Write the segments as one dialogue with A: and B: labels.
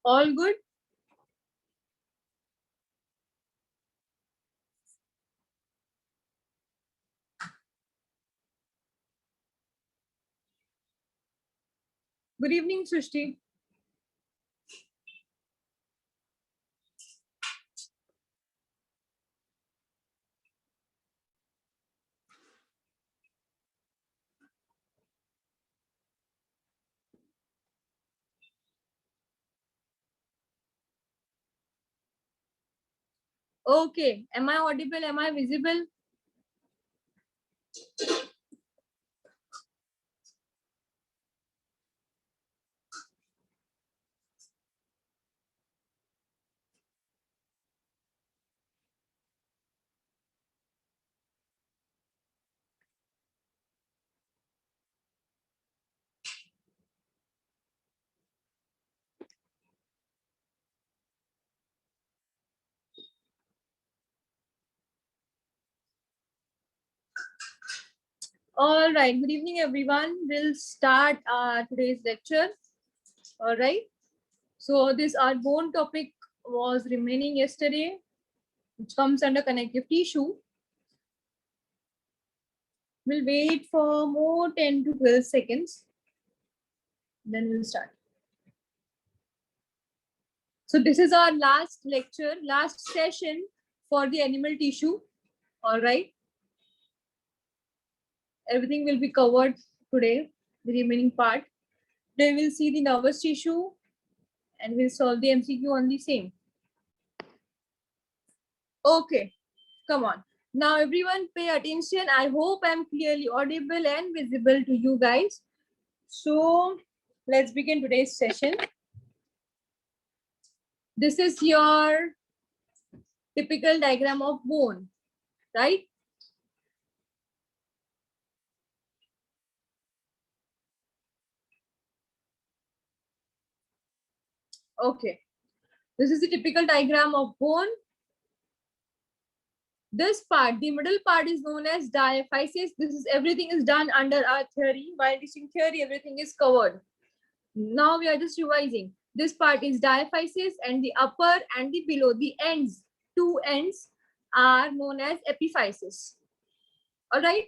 A: All good? Good evening, Srishti. Okay. Am I audible? Am I visible? All right. Good evening, everyone. We'll start today's lecture. All right. So this our bone topic was remaining yesterday, which comes under connective tissue. We'll wait for more 10 to 12 seconds. Then we'll start. So this is our last lecture, last session for the animal tissue. All right. Everything will be covered today, the remaining part. Then we'll see the nervous tissue and we'll solve the MCQ on the same. Okay, come on. Now everyone pay attention. I hope I'm clearly audible and visible to you guys. So let's begin today's session. This is your typical diagram of bone, right? Okay, this is the typical diagram of bone. This part, the middle part, is known as diaphysis. This is everything is done under our theory. While teaching theory, everything is covered. Now we are just revising. This part is diaphysis, and the upper and the below, the ends, two ends, are known as epiphysis. All right.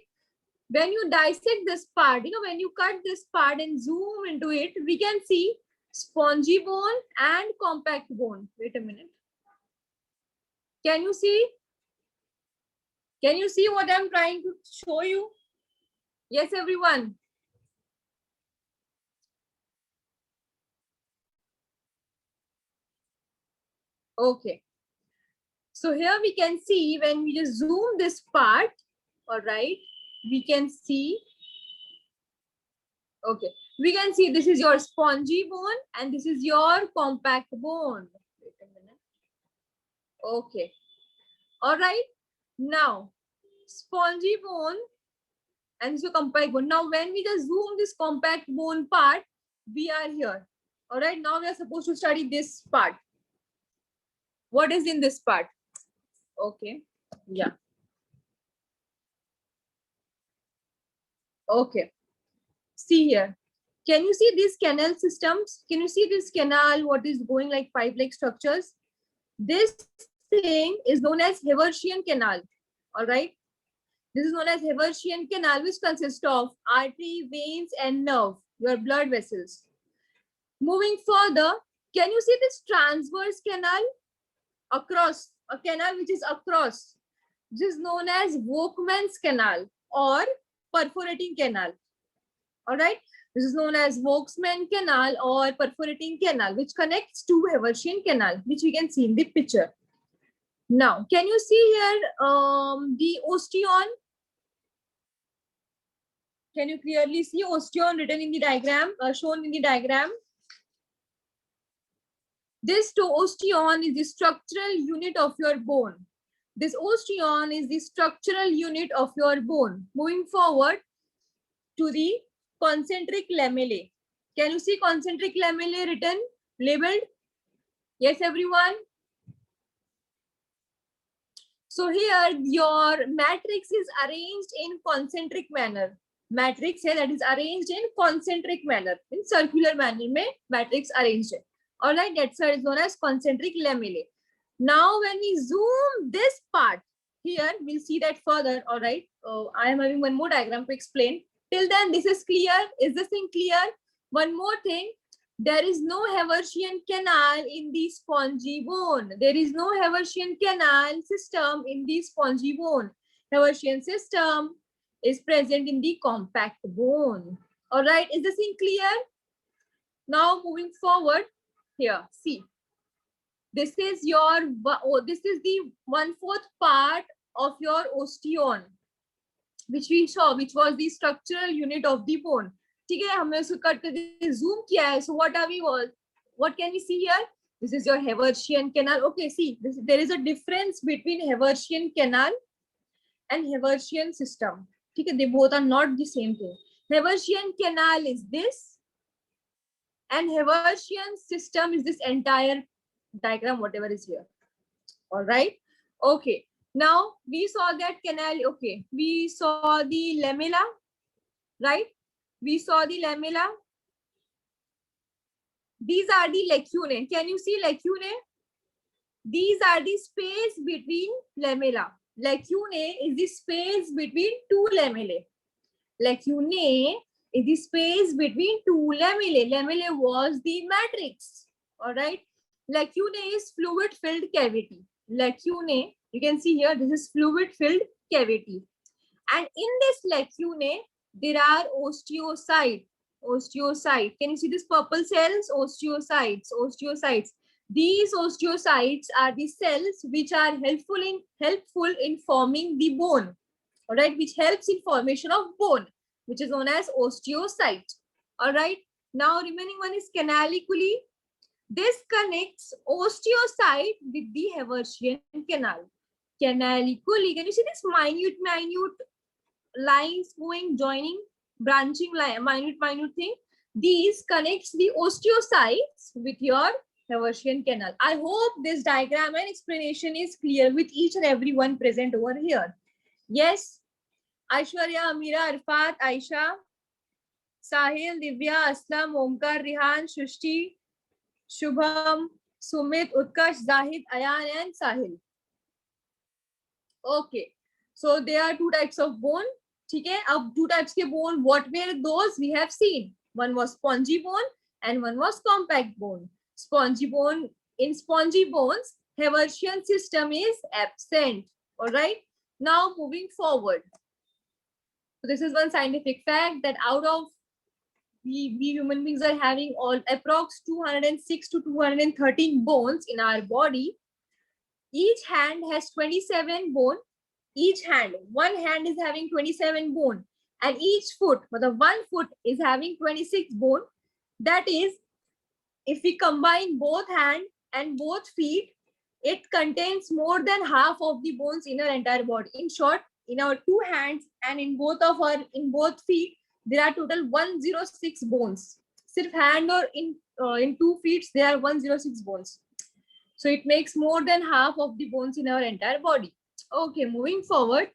A: When you dissect this part, when you cut this part and zoom into it, we can see spongy bone and compact bone. Wait a minute. Can you see? Can you see what I'm trying to show you? Yes, everyone. Okay. So here we can see when we just zoom this part, all right, we can see, okay, we can see this is your spongy bone and this is your compact bone. Wait a minute. Okay. All right. Now, spongy bone and so compact bone. Now, when we just zoom this compact bone part, we are here. All right. Now we are supposed to study this part. What is in this part? Okay. Yeah. Okay. See here. Can you see these canal systems? Can you see this canal? What is going like pipe-like structures? This thing is known as Haversian canal. All right. This is known as Haversian canal, which consists of artery, veins, and nerve, your blood vessels. Moving further, can you see this transverse canal across, a canal which is across? This is known as Volkmann's canal or perforating canal. All right. This is known as Volkmann canal or perforating canal, which connects to Haversian canal, which we can see in the picture. Now, can you see here the osteon? Can you clearly see osteon written in the diagram, shown in the diagram? This osteon is the structural unit of your bone. This osteon is the structural unit of your bone. Moving forward to the concentric lamellae. Can you see concentric lamellae written, labeled? Yes, everyone? So here your matrix is arranged in concentric manner. Matrix है that is arranged in concentric manner, in circular manner में matrix arranged है. All right, that's why it's known as concentric lamellae. Now, when we zoom this part here, we'll see that further. All right, I am having one more diagram to explain. Till then, this is clear. Is this thing clear? One more thing. There is no Haversian canal in the spongy bone. There is no Haversian canal system in the spongy bone. Haversian system is present in the compact bone. All right, is this thing clear? Now moving forward, here, see. This is the 1/4 part of your osteon, which we saw, which was the structural unit of the bone. ठीक है, हमने उसको cut करके zoom किया है. So what can we see here? This is your Haversian canal. Okay, see, there is a difference between Haversian canal and Haversian system. ठीक है, they both are not the same thing. Haversian canal is this, and Haversian system is this entire diagram, whatever is here. All right. Okay. Now we saw that canal. Okay. We saw the lamella, right? We saw the lamella. These are the lacunae. Can you see lacunae? These are the space between lamella. Lacunae is the space between two lamellae. Lacunae is the space between two lamellae. Lamellae was the matrix. All right. Lacunae is fluid-filled cavity. Lacunae, you can see here, this is fluid-filled cavity. And in this lacunae, there are osteocytes. Osteocyte. Can you see these purple cells? Osteocytes. Osteocytes. These osteocytes are the cells which are helpful in forming the bone. All right, which helps in formation of bone, which is known as osteocyte. All right. Now remaining one is canaliculi. This connects osteocyte with the Haversian canal. Canaliculi. Can you see this minute lines going, joining, branching line, minute thing? These connects the osteocytes with your Haversian canal. I hope this diagram and explanation is clear with each and every one present over here. Yes. Aishwarya, Amira, Arfat, Aisha, Sahil, Divya, Aslam, Omkar, Rihan, Shushti, Shubham, Sumit, Utkarsh, Zahid, Ayan, and Sahil. Okay. So there are two types of bone. Okay. Now two types of bone. What were those we have seen? One was spongy bone and one was compact bone. Spongy bone. In spongy bones, Haversian system is absent. All right. Now moving forward. So this is one scientific fact that out of we human beings are having all approx 206 to 213 bones in our body. Each hand has 27 bone. Each hand, one hand is having 27 bone, and each foot, the 1 foot is having 26 bone. That is, if we combine both hand and both feet, it contains more than half of the bones in our entire body. In short, in our two hands and in both feet, there are total 106 bones. Sirf hand or in 2 feet, there are 106 bones. So it makes more than half of the bones in our entire body. Okay, moving forward.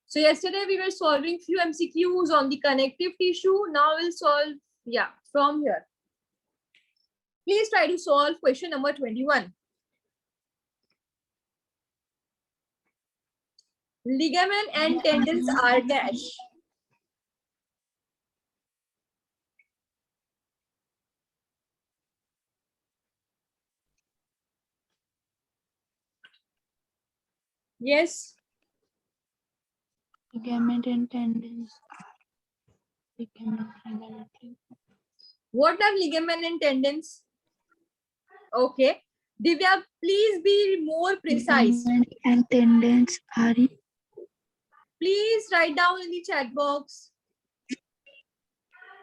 A: So yesterday we were solving few MCQs on the connective tissue. Now we'll solve, from here. Please try to solve question number 21. Ligament and tendons are dash. Yes.
B: Ligament and tendons.
A: What are ligament and tendons? Okay. Divya, please be more precise.
B: Ligament and tendons are.
A: Please write down in the chat box.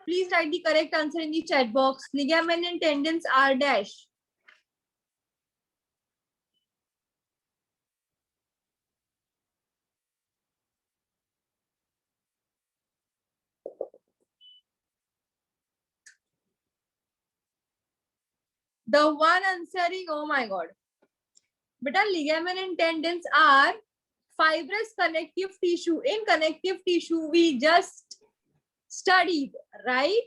A: Please write the correct answer in the chat box. Ligament and tendons are dash. The one answering, oh my God. But ligament and tendons are fibrous connective tissue. In connective tissue, we just studied, right?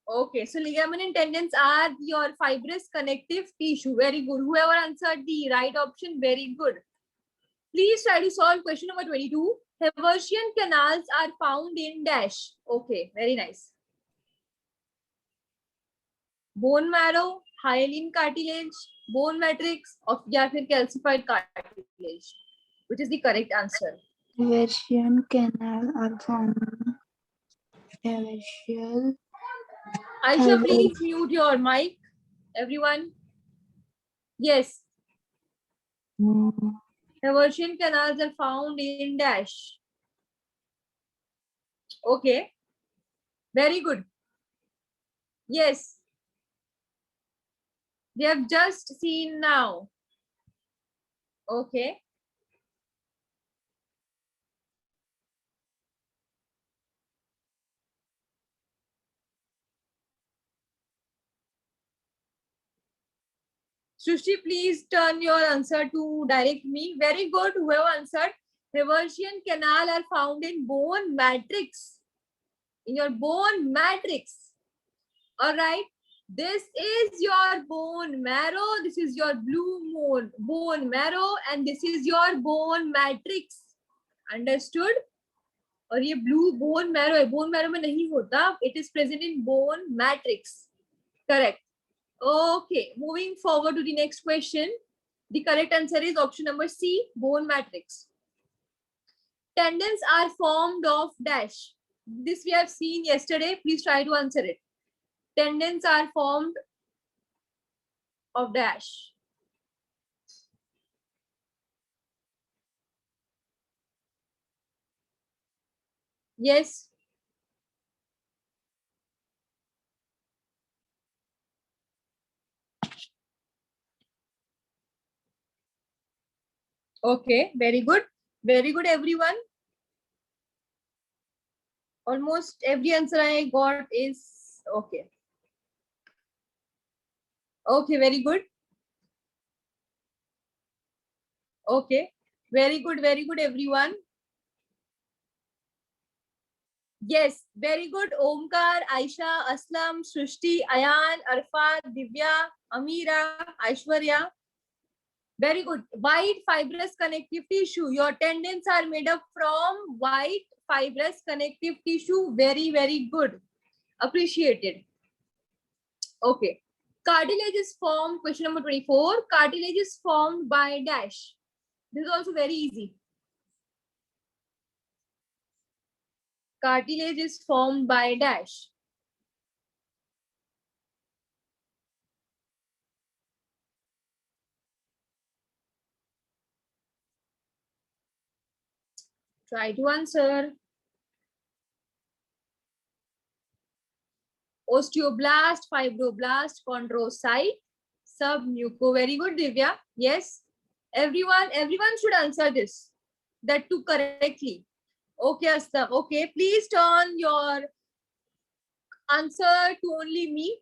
A: Okay, so ligament and tendons are your fibrous connective tissue. Very good. Whoever answered the right option, very good. Please try to solve question number 22. Haversian canals are found in dash. Okay, very nice. Bone marrow, hyaline cartilage, bone matrix, or या फिर calcified cartilage. Which is the correct answer?
B: Haversian canal are found. Haversial.
A: Aisha, please mute your mic. Everyone. Yes. Haversian canals are found in dash. Okay. Very good. Yes. We have just seen now. Okay. Srushti, please turn your answer to direct me. Very good. Whoever answered, Haversian canal are found in bone matrix. In your bone matrix. All right. This is your bone marrow. This is your blue bone marrow, and this is your bone matrix. Understood? और ये blue bone marrow है. Bone marrow में नहीं होता. It is present in bone matrix. Correct. Okay. Moving forward to the next question. The correct answer is option number C, bone matrix. Tendons are formed of dash. This we have seen yesterday. Please try to answer it. Tendons are formed of dash. Yes. Okay, very good. Very good, everyone. Almost every answer I got is okay. Okay, very good. Okay, very good, everyone. Yes, very good. Omkar, Aisha, Aslam, Srushti, Ayan, Arfat, Divya, Amira, Aishwarya. Very good. White fibrous connective tissue. Your tendons are made up from white fibrous connective tissue. Very good. Appreciated. Okay. Cartilage is formed, question number 24. Cartilage is formed by dash. This is also very easy. Cartilage is formed by dash. Try to answer. Osteoblast, fibroblast, chondrocyte, submuco. Very good, Divya. Yes. Everyone should answer this. That too correctly. Okay, Aslam. Okay, please turn your answer to only me.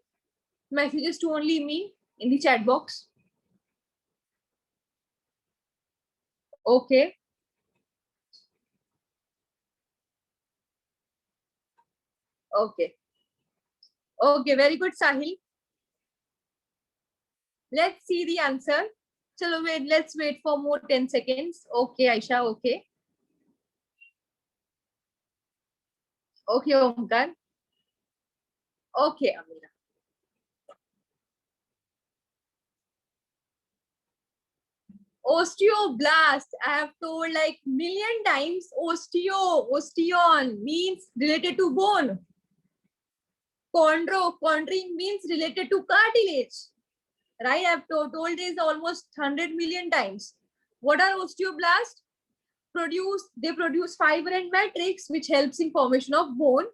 A: Messages to only me in the chat box. Okay. Okay. Okay, very good, Sahil. Let's see the answer. Chalo, wait, let's wait for more 10 seconds. Okay, Aisha, okay. Okay, Omkar. Okay, Amira. Osteoblast, I have told like million times, osteon means related to bone. Chondrin means related to cartilage. Right? I've told this almost 100 million times. What are osteoblasts? They produce fiber and matrix, which helps in formation of bone,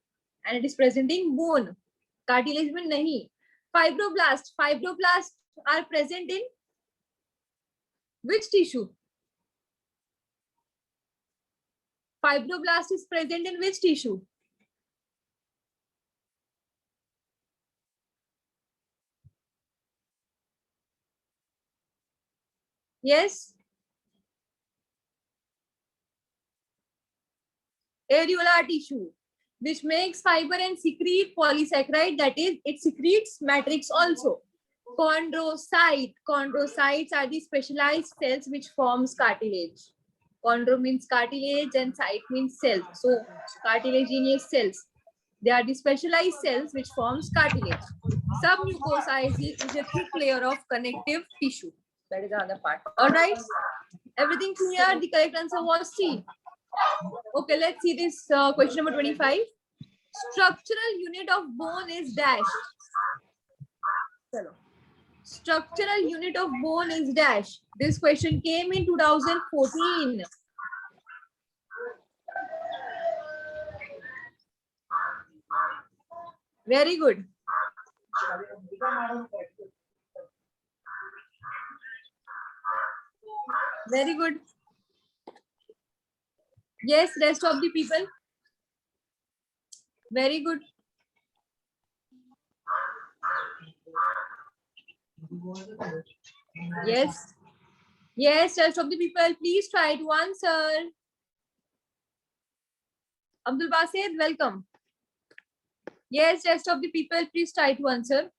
A: and it is present in bone. Cartilage mein nahi. Fibroblasts are present in which tissue? Fibroblast is present in which tissue? Yes. Areolar tissue. which makes fiber and secrete polysaccharide, that is, it secretes matrix also. Chondrocyte. Chondrocytes are the specialized cells which forms cartilage. Chondro means cartilage and cyte means cells. So cartilaginous cells. They are the specialized cells which forms cartilage. Submucosa is a thick layer of connective tissue. That is another part. All right. Everything clear? The correct answer was C. Okay, let's see this question number 25. Structural unit of bone is dash. Chalo. Structural unit of bone is dash. This question came in 2014. Very good. Very good. Yes, rest of the people. Very good. Yes. Yes, rest of the people, please try to answer. Abdul Basid, welcome. Yes, rest of the people, please try to answer.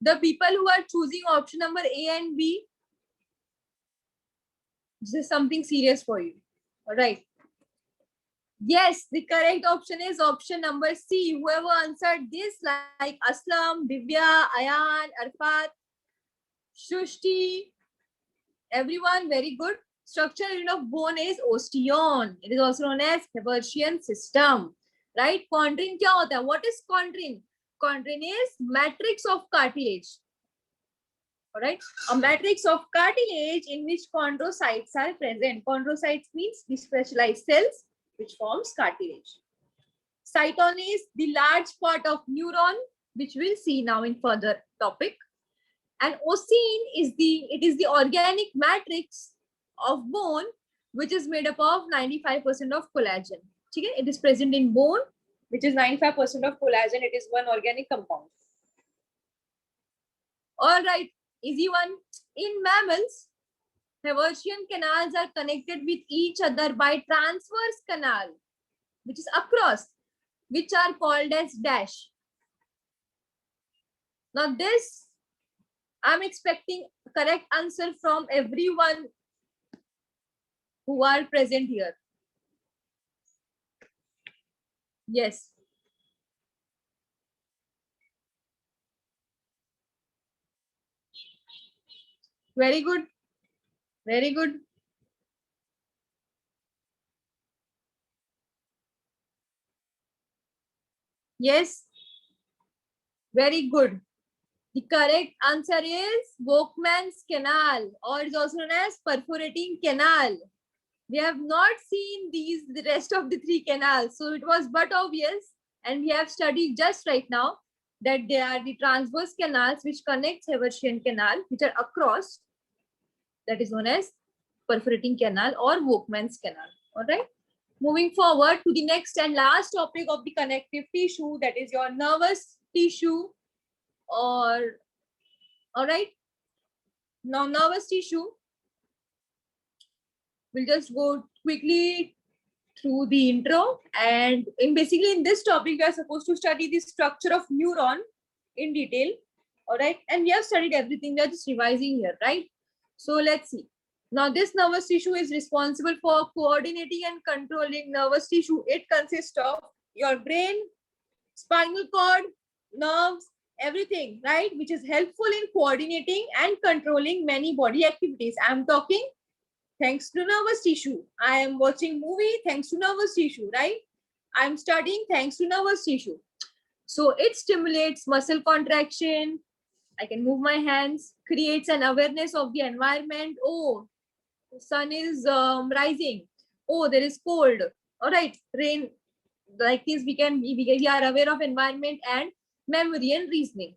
A: The people who are choosing option number A and B, this is something serious for you. All right. Yes, the correct option is option number C. Whoever answered this, like Aslam, Divya, Ayan, Arfat, Shushti, everyone, very good. Structural unit of bone is osteon. It is also known as Haversian system. Right? Chondrin क्या होता है? What is chondrin? Chondrin is matrix of cartilage. All right, a matrix of cartilage in which chondrocytes are present. Chondrocytes means the specialized cells which forms cartilage. Cyton is the large part of neuron, which we'll see now in further topic. And osine is the organic matrix of bone, which is made up of 95% of collagen. Okay? It is present in bone, which is 95% of collagen. It is one organic compound. All right, easy one. In mammals, Haversian canals are connected with each other by transverse canal, which is across, which are called as dash. Now this, I'm expecting correct answer from everyone who are present here. Yes. Very good. Very good. Yes. Very good. The correct answer is Volkmann's canal, or is also known as perforating canal. We have not seen the rest of the three canals, so it was but obvious, and we have studied just right now that they are the transverse canals which connects Haversian canal, which are across. That is known as perforating canal or Volkmann's canal. All right. Moving forward to the next and last topic of the connective tissue, that is your nervous tissue. Or all right, now nervous tissue, we'll just go quickly through the intro, and basically in this topic we are supposed to study the structure of neuron in detail. All right, and we have studied everything, we are just revising here, right? So let's see. Now this nervous tissue is responsible for coordinating and controlling nervous tissue. It consists of your brain, spinal cord, nerves, everything, right, which is helpful in coordinating and controlling many body activities. I'm talking thanks to nervous tissue. I am watching movie thanks to nervous tissue, right? I'm studying thanks to nervous tissue. So it stimulates muscle contraction. I can move my hands, creates an awareness of the environment. Oh, the sun is rising. Oh, there is cold. All right, rain. Like this, we are aware of environment and memory and reasoning.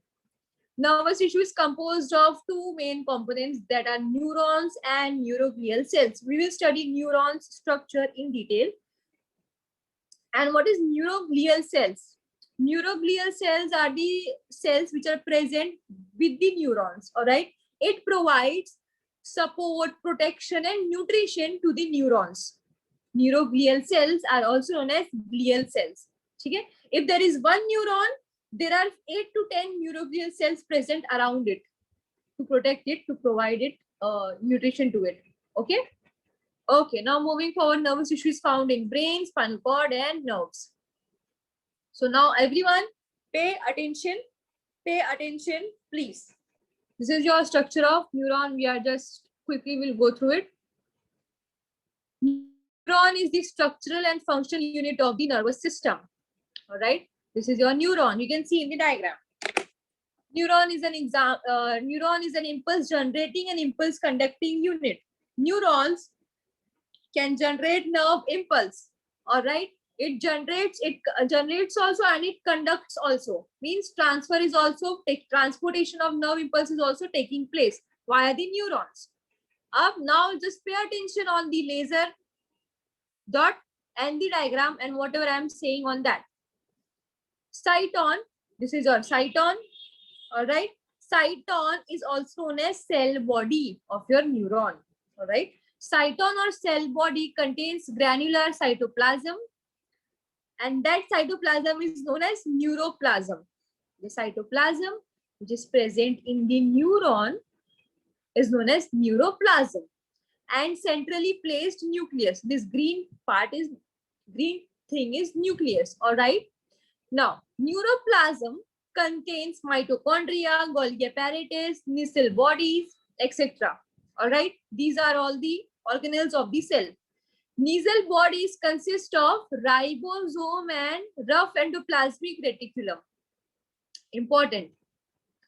A: Nervous tissue is composed of two main components, that are neurons and neuroglial cells. We will study neurons structure in detail. And what is neuroglial cells? Neuroglial cells are the cells which are present with the neurons. All right. It provides support, protection, and nutrition to the neurons. Neuroglial cells are also known as glial cells. Okay? If there is one neuron, there are 8 to 10 neuroglial cells present around it to protect it, to provide it nutrition to it. Okay. Okay. Now moving forward, nervous tissue is found in brain, spinal cord, and nerves. So now everyone, pay attention, please. This is your structure of neuron. We are just quickly will go through it. Neuron is the structural and functional unit of the nervous system. All right. This is your neuron. You can see in the diagram. Neuron is an impulse generating and impulse conducting unit. Neurons can generate nerve impulse. All right. It generates also, and it conducts also. Means transfer is also transportation of nerve impulse is also taking place via the neurons. Now just pay attention on the laser dot and the diagram and whatever I am saying on that. Cyton, this is your cyton. All right. Cyton is also known as cell body of your neuron. All right. Cyton or cell body contains granular cytoplasm, and that cytoplasm is known as neuroplasm. The cytoplasm which is present in the neuron is known as neuroplasm, and centrally placed nucleus. This green thing is nucleus. All right. Now, neuroplasm contains mitochondria, Golgi apparatus, nuclear bodies, etc. All right. These are all the organelles of the cell. Nuclear bodies consist of ribosome and rough endoplasmic reticulum. Important.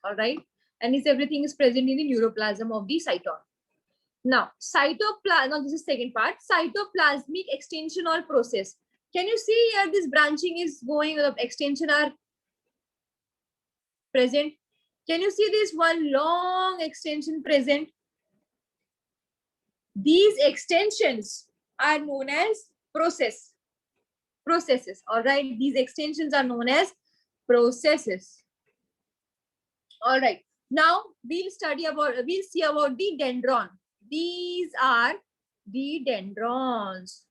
A: All right. And everything is present in the neuroplasm of the cyton. Now, now this is second part, cytoplasmic extension or process. Can you see here this branching is going, extension are present? Can you see this one long extension present? These extensions are known as processes. All right. These extensions are known as processes. All right. Now we'll see about the dendron. These are the dendrons.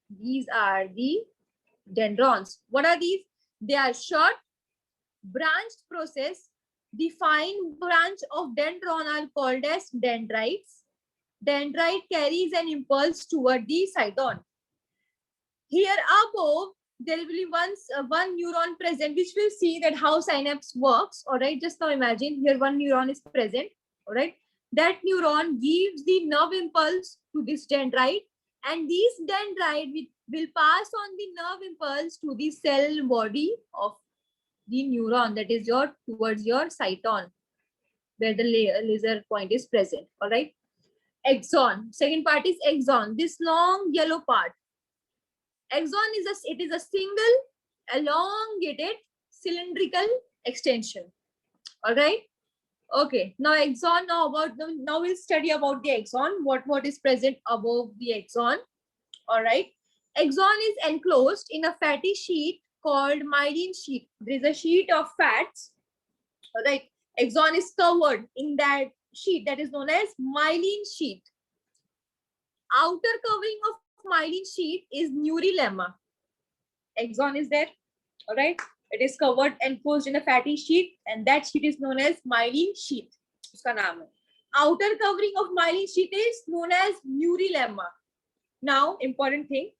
A: What are these? They are short, branched process. The fine branch of dendron are called as dendrites. Dendrite carries an impulse toward the cyton. Here above, there will be one neuron present, which will see that how synapse works. All right. Just now imagine here one neuron is present. All right. That neuron gives the nerve impulse to this dendrite, and this dendrite will pass on the nerve impulse to the cell body of the neuron, that is towards your cyton, where the laser point is present. All right. Axon. Second part is axon. This long yellow part. Axon is a single elongated cylindrical extension. All right. Okay, now axon. Now we'll study about the axon. What is present above the axon? All right. Axon is enclosed in a fatty sheet called myelin sheet. There is a sheet of fats. All right. Axon is covered in that sheet that is known as myelin sheet. Outer covering of myelin sheet is neurilemma. Axon is there. All right. It is covered and enclosed in a fatty sheet, and that sheet is known as myelin sheet. Uska naam hai. Outer covering of myelin sheet is known as neurilemma. Now, important thing.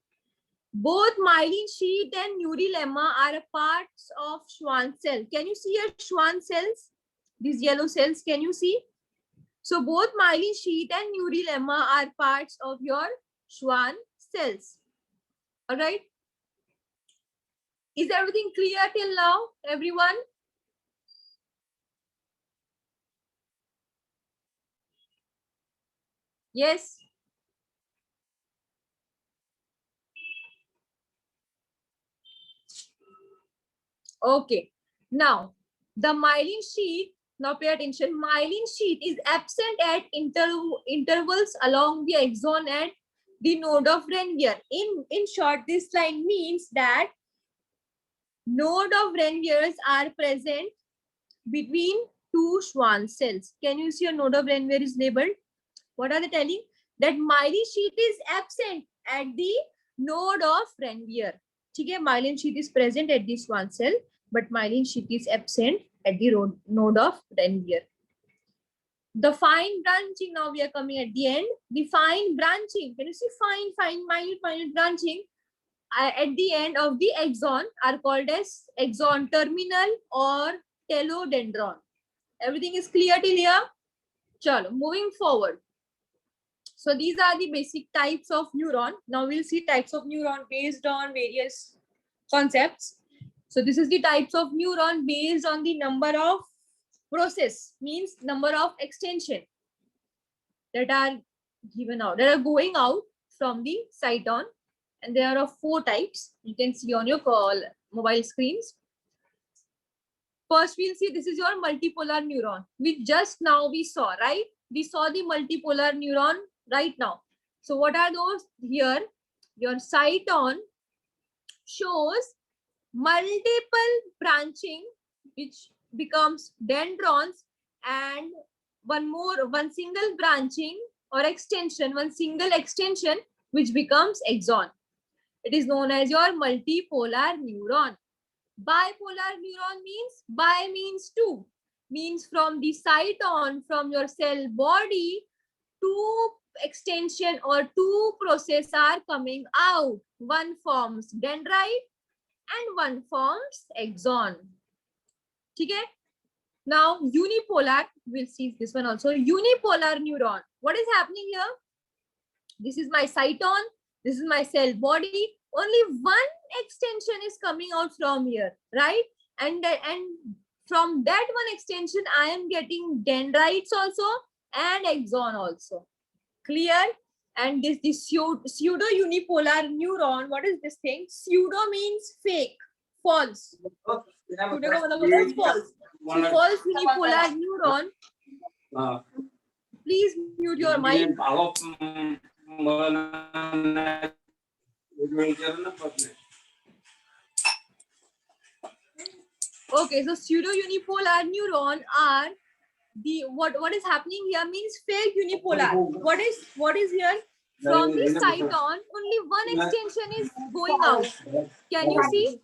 A: Both myelin sheet and neurilemma are parts of Schwann cell. Can you see your Schwann cells? These yellow cells, can you see? So both myelin sheet and neurilemma are parts of your Schwann cells. All right. Is everything clear till now, everyone? Yes. Okay. Now, the myelin sheet, now pay attention, myelin sheet is absent at intervals along the axon and the node of Ranvier. In short, this line means that Node of Ranviers are present between two Schwann cells. Can you see a node of Ranvier is labeled? What are they telling? That myelin sheath is absent at the node of Ranvier. Okay, myelin sheath is present at this Schwann cell, but myelin sheath is absent at the node of Ranvier. The fine branching, now we are coming at the end. The fine branching, can you see fine, minute branching at the end of the axon are called as axon terminal or telodendron. Everything is clear till here? Chalo, moving forward. So these are the basic types of neuron. Now we'll see types of neuron based on various concepts. So this is the types of neuron based on the number of process, means number of extension that are given out, that are going out from the cyton. And there are 4 types you can see on your mobile screens. First, we'll see this is your multipolar neuron, which just now we saw, right? We saw the multipolar neuron right now. So what are those? Here, your cyton shows multiple branching, which becomes dendrons, and one single branching or extension, one single extension, which becomes axon. It is known as your multipolar neuron. Bipolar neuron means, bi means 2, means from the cyton, from your cell body, 2 extension or 2 process are coming out. One forms dendrite and one forms axon. Okay? Now unipolar, we'll see this one also. Unipolar neuron. What is happening here? This is my cyton, this is my cell body. Only one extension is coming out from here, right? And from that one extension, I am getting dendrites also and axon also. Clear? And this pseudo unipolar neuron, what is this thing? Pseudo means fake, false. Pseudo means false. So false unipolar neuron. Please mute your mic. Okay, so pseudo unipolar neuron are the what is happening here means fake unipolar. What is here? From the cyton, only one extension is going out. Can you see?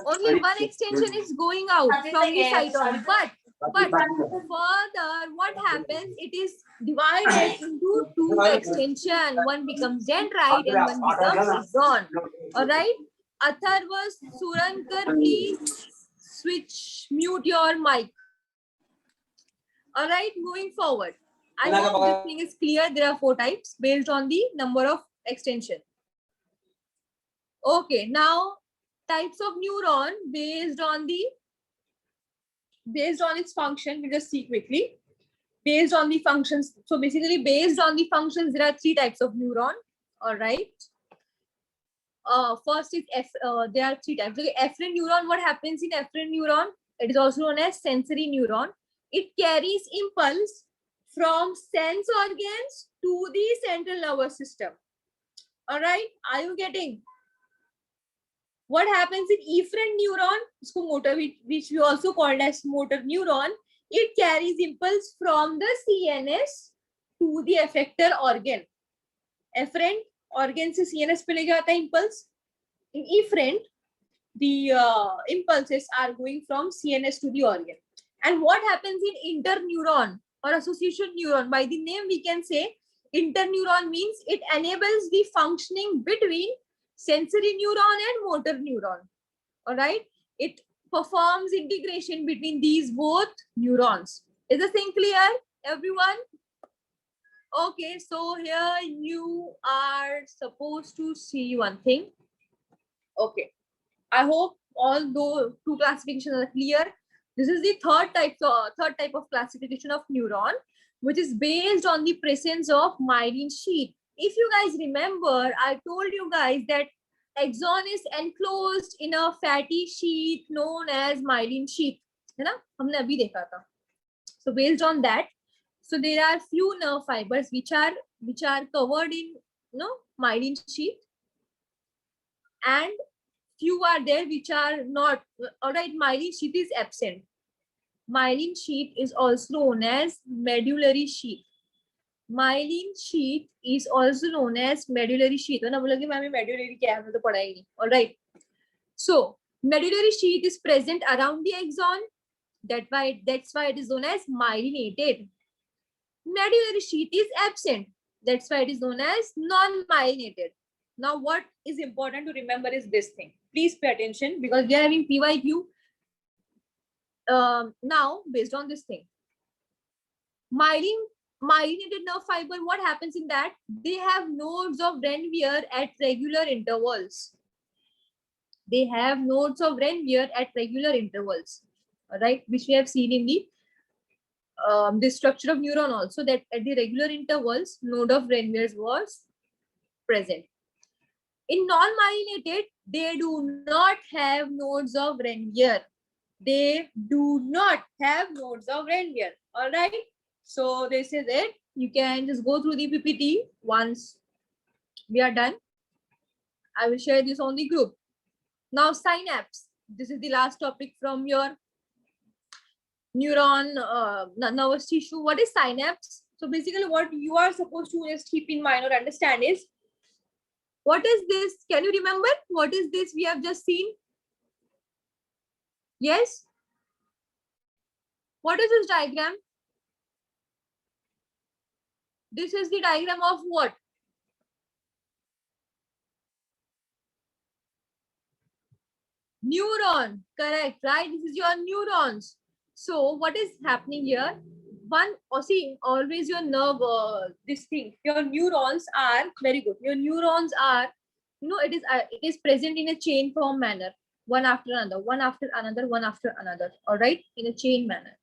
A: Only one extension is going out from the cyton. But further, what happens? It is divided into 2 extensions. One becomes dendrite and one becomes axon. All right. Atharva Surankar, please mute your mic. All right, moving forward. I hope this thing is clear. There are 4 types based on the number of extension. Okay, now types of neuron based on its function. We'll just see quickly. Based on the functions. So basically, based on the functions, there are 3 types of neuron. All right. First is there are 3 types. Okay, efferent neuron. What happens in efferent neuron? It is also known as sensory neuron. It carries impulse from sense organs to the central nervous system. All right, are you getting? What happens in efferent neuron, motor, which we also called as motor neuron, it carries impulse from the CNS to the effector organ. Efferent organ se CNS pe le jata hai impulse. In efferent, the impulses are going from CNS to the organ. And what happens in interneuron or association neuron? By the name we can say interneuron means it enables the functioning between sensory neuron and motor neuron. All right, it performs integration between these both neurons. Is the thing clear, everyone? Okay, so here you are supposed to see one thing. Okay, I hope all those 2 classifications are clear. This is the third type of classification of neuron, which is based on the presence of myelin sheath. If you guys remember, I told you guys that axon is enclosed in a fatty sheath known as myelin sheath. है ना? हमने अभी देखा था. So based on that, so there are few nerve fibers which are covered in myelin sheath, and few are there which are not. All right, myelin sheath is absent. Myelin sheath is also known as medullary sheath. Myelin sheath is also known as medullary sheath. ना बोला कि मैंने medullary क्या है, मैं तो पढ़ा ही नहीं. All right. So medullary sheath is present around the axon. That's why it is known as myelinated. Medullary sheath is absent. That's why it is known as non-myelinated. Now, what is important to remember is this thing. Please pay attention because we are having PYQ. Now, based on this thing, myelinated nerve fiber, what happens in that? They have nodes of Ranvier at regular intervals. They have nodes of Ranvier at regular intervals, all right, which we have seen in the structure of neuron also, that at the regular intervals, node of Ranvier's was present. In non-myelinated, they do not have nodes of Ranvier. They do not have nodes of Ranvier. All right. So this is it. You can just go through the PPT once we are done. I will share this on the group. Now, synapse. This is the last topic from your neuron nervous tissue. What is synapse? So basically, what you are supposed to just keep in mind or understand is, what is this? Can you remember? What is this we have just seen? Yes? What is this diagram? This is the diagram of what? Neuron. Correct, right? This is your neurons. So what is happening here? One, see, always your nerve, this thing, your neurons are very good. Your neurons are, it is present in a chain form manner, one after another, one after another, one after another. All right, in a chain manner.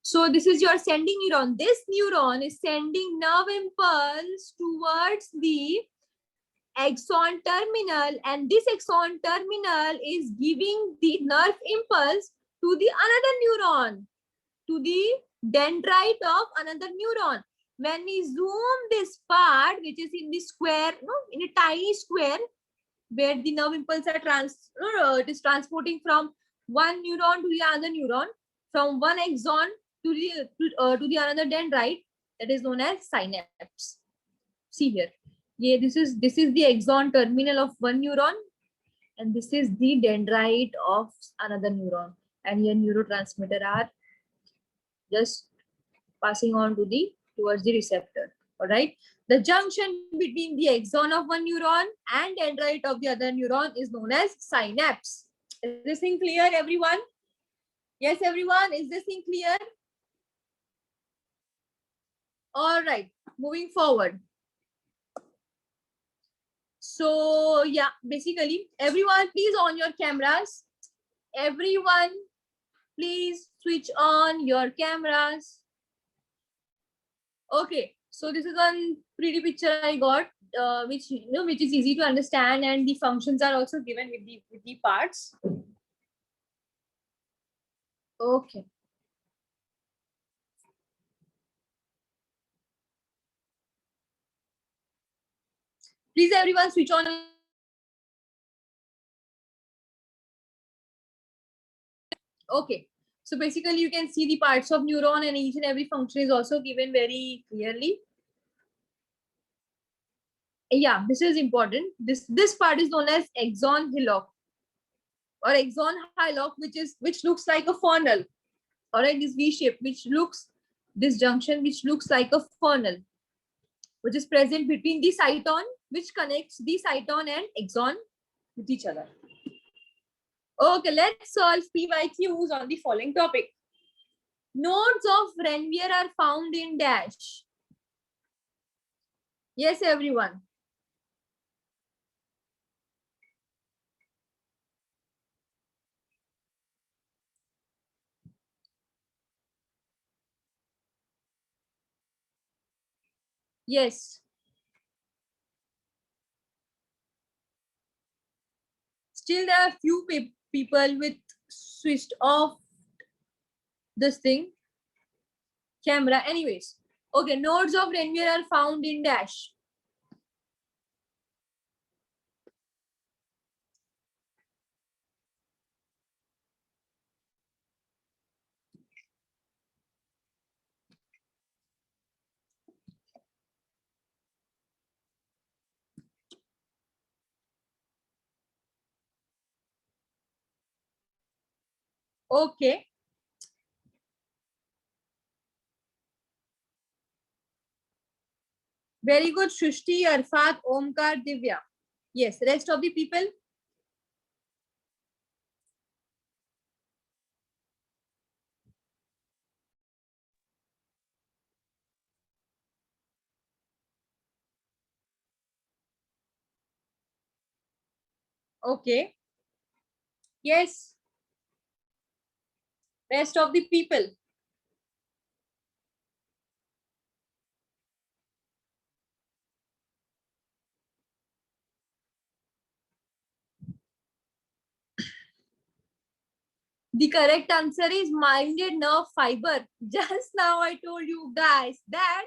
A: So this is your sending neuron. This neuron is sending nerve impulse towards the axon terminal, and this axon terminal is giving the nerve impulse to the another neuron, to the dendrite of another neuron. When we zoom this part, which is in the square, in a tiny square, where the nerve impulse are it is transporting from one neuron to the other neuron, from one axon to the another dendrite, that is known as synapse. See here, this is the axon terminal of one neuron, and this is the dendrite of another neuron, and your neurotransmitter are just passing on towards the receptor. All right. The junction between the axon of one neuron and dendrite of the other neuron is known as synapse. Is this thing clear, everyone? Yes, everyone. Is this thing clear? All right. Moving forward. So yeah, basically, everyone, please on your cameras. Everyone, please switch on your cameras. Okay, so this is one pretty picture I got, which is easy to understand, and the functions are also given with the parts. Okay. Please, everyone, switch on. Okay. So basically, you can see the parts of neuron, and each and every function is also given very clearly. Yeah, this is important. This part is known as axon hillock or axon hillock, which looks like a funnel. All right, this V shape, this junction, which looks like a funnel, which is present between the cyton, which connects the cyton and axon with each other. Okay, let's solve PYQs on the following topic. Nodes of Ranvier are found in dash. Yes, everyone. Yes. Still, there are few people with switched off this thing, camera. Anyways, okay, nodes of Ranvier are found in dash. Okay. Very good, Shrishti, Arfat, Omkar, Divya. Yes, rest of the people. Okay. Yes, rest of the people. The correct answer is myelinated nerve fiber. Just now I told you guys that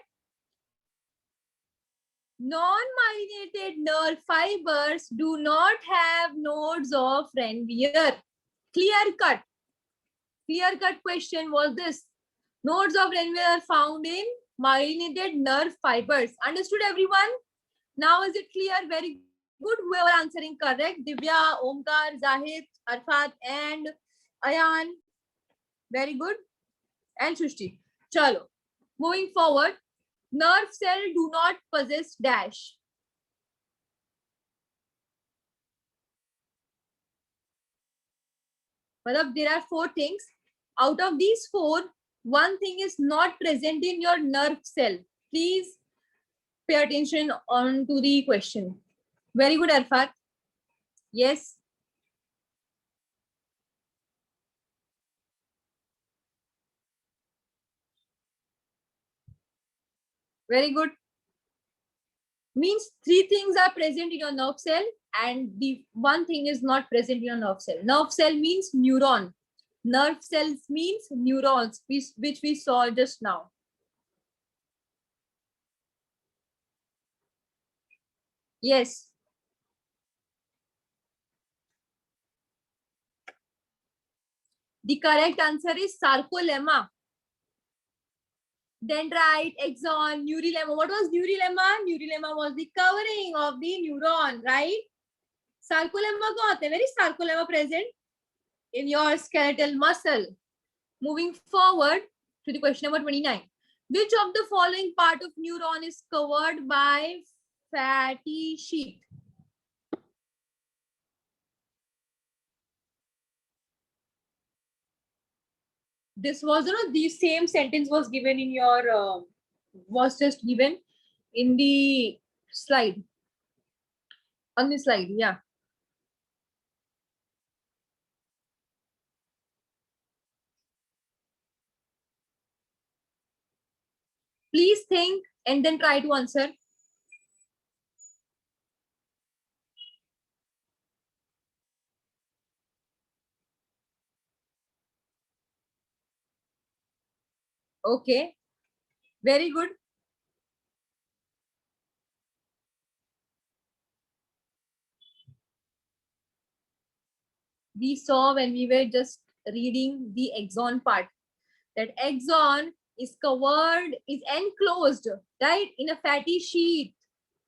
A: non-myelinated nerve fibers do not have nodes of Ranvier. Clear cut. Clear cut question was this. Nodes of Ranvier are found in myelinated nerve fibers. Understood everyone? Now is it clear? Very good. Whoever answering correct. Divya, Omkar, Zahid, Arfat and Ayan. Very good. And Shushti. Chalo. Moving forward. Nerve cell do not possess dash. But there are 4 things. Out of these 4, one thing is not present in your nerve cell. Please pay attention on to the question. Very good, Arfat. Yes. Very good. Means 3 things are present in your nerve cell and the one thing is not present in your nerve cell. Nerve cell means neuron. Nerve cells means neurons, which we saw just now. Yes. The correct answer is sarcolemma. Dendrite, axon, neurilemma. What was neurilemma? Neurilemma was the covering of the neuron, right? Sarcolemma ko aate? Where is sarcolemma present? In your skeletal muscle. Moving forward to the question number 29. Which of the following part of neuron is covered by fatty sheath? This was, the same sentence was given in your, was just given in the slide. On the slide, yeah. Please think and then try to answer. Okay, very good. We saw when we were just reading the axon part that axon is covered, is enclosed, right, in a fatty sheath.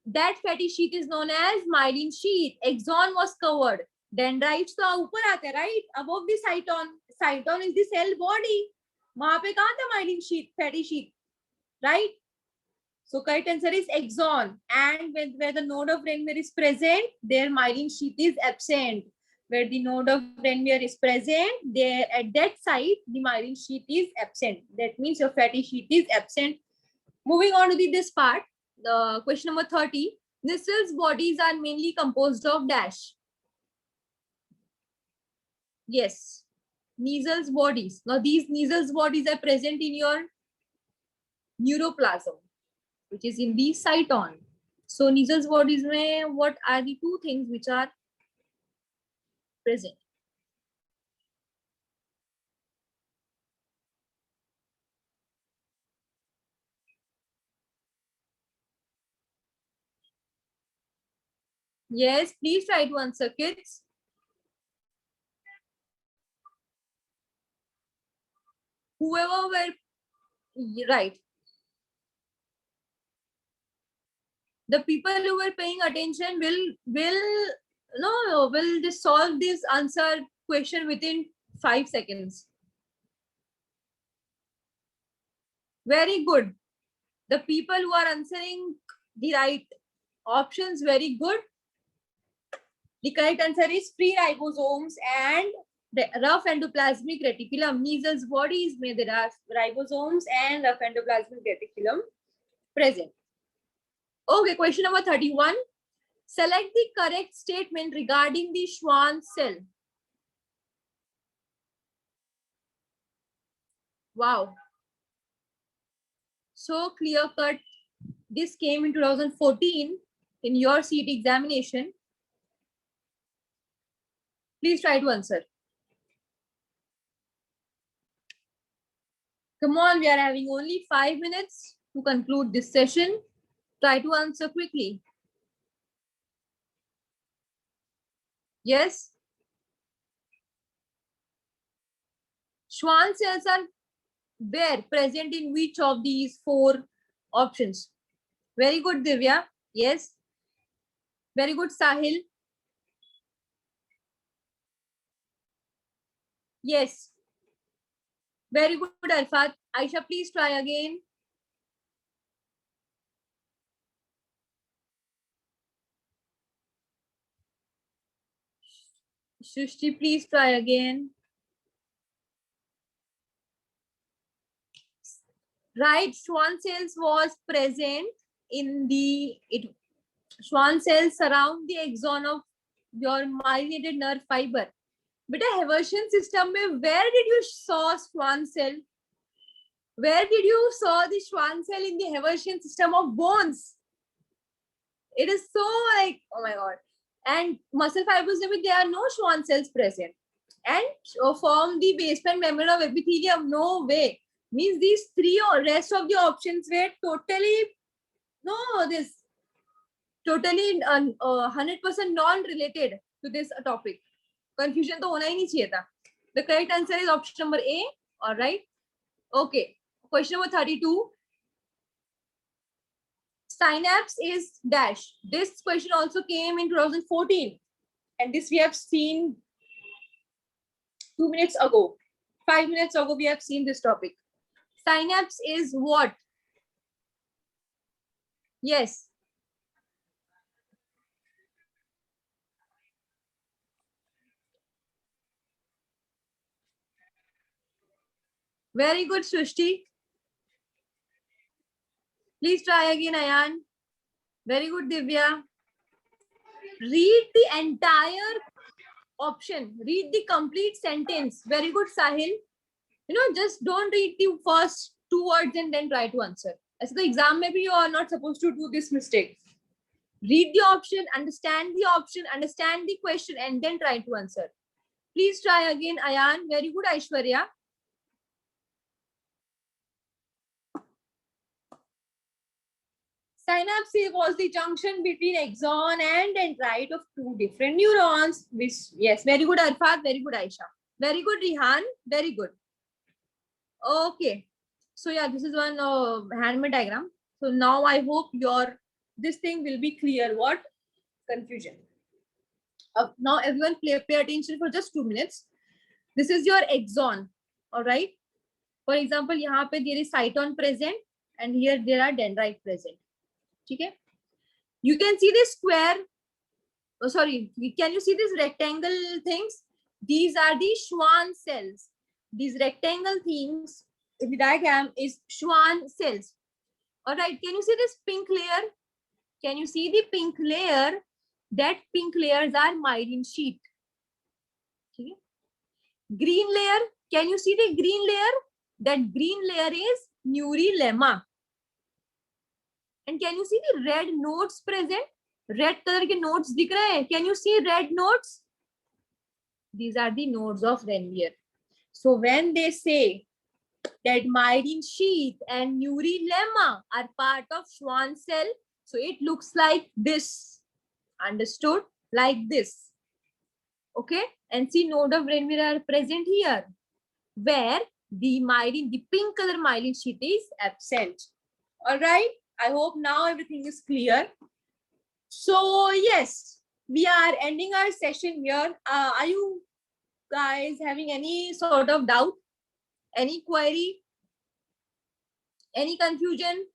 A: That fatty sheath is known as myelin sheath. Axon was covered. Dendrites तो ऊपर आते हैं, right, above the cyton. Cyton is the cell body. वहां पे कहाँ था myelin sheath, fatty sheath, right? So correct answer is axon. And where the node of Ranvier is present, their myelin sheath is absent. Where the node of Ranvier is present, there at that site, the myelin sheath is absent. That means your fatty sheath is absent. Moving on to this part, the question number 30. Nistle's bodies are mainly composed of dash. Yes, Nistle's bodies. Now these Nistle's bodies are present in your neuroplasm, which is in the cyton. So Nistle's bodies mein, what are the 2 things which are present? Yes, please try to answer, kids. Whoever were right. The people who were paying attention will just solve this answer question within 5 seconds. Very good. The people who are answering the right options, very good. The correct answer is free ribosomes and the rough endoplasmic reticulum. Measles bodies may there are ribosomes and rough endoplasmic reticulum present. Okay, question number 31. Select the correct statement regarding the Schwann cell. Wow. So clear cut. This came in 2014 in your CET examination. Please try to answer. Come on, we are having only 5 minutes to conclude this session. Try to answer quickly. Yes? Schwann cells are where? Present in which of these 4 options? Very good, Divya. Yes. Very good, Sahil. Yes. Very good, Arfat. Aisha, please try again. Shushti, please try again. Right, Schwann cells was present in the Schwann cells surround the axon of your myelinated nerve fiber. But a Haversian system mein, where did you saw Schwann cell? Where did you saw the Schwann cell in the Haversian system of bones? It is so like, oh my god. And muscle fibers, there are no Schwann cells present. And form the basement membrane of epithelium, no way. Means these 3 or rest of the options were totally, no, this totally 100% non-related to this topic. Confusion to hona hi nahi chahiye tha. The correct answer is option number A. All right. Okay. Question number 32. Synapse is dash. This question also came in 2014. And this we have seen 2 minutes ago. 5 minutes ago, we have seen this topic. Synapse is what? Yes. Very good, Shushti. Please try again, Ayan. Very good, Divya. Read the entire option. Read the complete sentence. Very good, Sahil. You know, just don't read the first 2 words and then try to answer. As the exam, maybe you are not supposed to do this mistake. Read the option, understand the question, and then try to answer. Please try again, Ayan. Very good, Aishwarya. Synapse was the junction between axon and dendrite of 2 different neurons. Which, yes, very good, Arfat. Very good, Aisha. Very good, Rihan. Very good. Okay. So yeah, this is one handmade diagram. So now I hope this thing will be clear. What? Confusion. Now everyone pay attention for just 2 minutes. This is your axon. All right. For example, यहाँ पे there is cyton present and here there are dendrite present. Okay. You can see this square. Oh, sorry. Can you see these rectangle things? These are the Schwann cells. These rectangle things in the diagram is Schwann cells. All right. Can you see this pink layer? Can you see the pink layer? That pink layers are myelin sheath. Okay. Green layer. Can you see the green layer? That green layer is neurilemma. And can you see the red nodes present? Red color के nodes दिख रहे हैं. Can you see red nodes? These are the nodes of Renvier. So when they say that myelin sheath and neurilemma are part of Schwann cell, so it looks like this. Understood? Like this. Okay? And see node of Renvier are present here, where the pink color myelin sheath is absent. All right? I hope now everything is clear. So yes, we are ending our session here. Are you guys having any sort of doubt, any query, any confusion?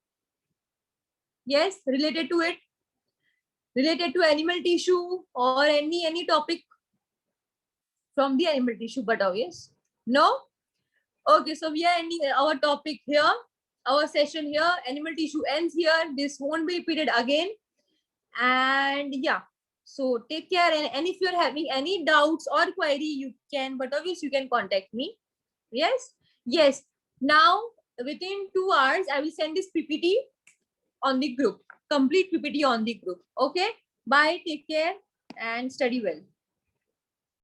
A: Yes, related to it, related to animal tissue or any topic from the animal tissue, but obvious. No? Okay, so we are ending our topic here, our session here. Animal tissue ends here. This won't be repeated again. And yeah, so take care. And if you're having any doubts or query, you can, but obviously you can contact me. Yes? Yes. Now, within 2 hours, I will send this PPT on the group. Complete PPT on the group. Okay? Bye. Take care and study well.